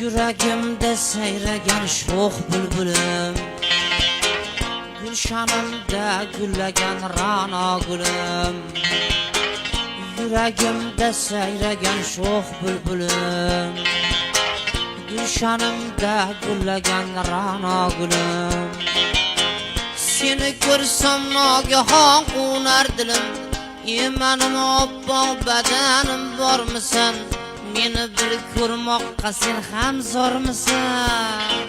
Yuragimda sayragan sho'x bulbulim, gulshanimda gullagan Ra'no gulim. Yuragimda sayragan sho'x bulbulim, gulshanimda gullagan Ra'no gulim. Seni ko'rsam nogahon qo'nar dilim, mening oppoq badanim bormisan? Meni bir ko'rmoqqa sen ham zormisan?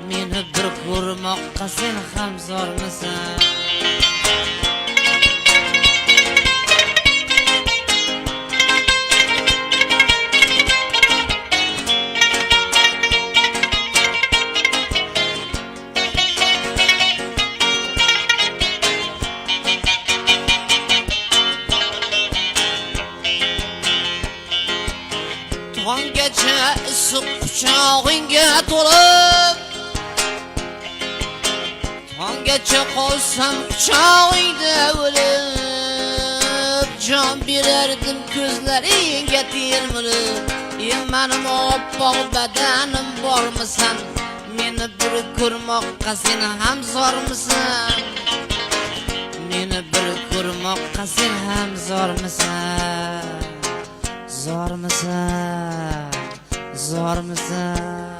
Meni bir ko'rmoqqa sen ham zormisan? Tonggacha issiq quchog'ingga to'lib, tonggacha qolsam quchog'ingda o'lib, jon berardim ko'zlaringga termilib. Mening oppoq badanim bormisan? Meni bir ko'rmoqqa sen ham zormisan? Meni bir ko'rmoqqa sen ham zormisan? Zormisan, zormisan?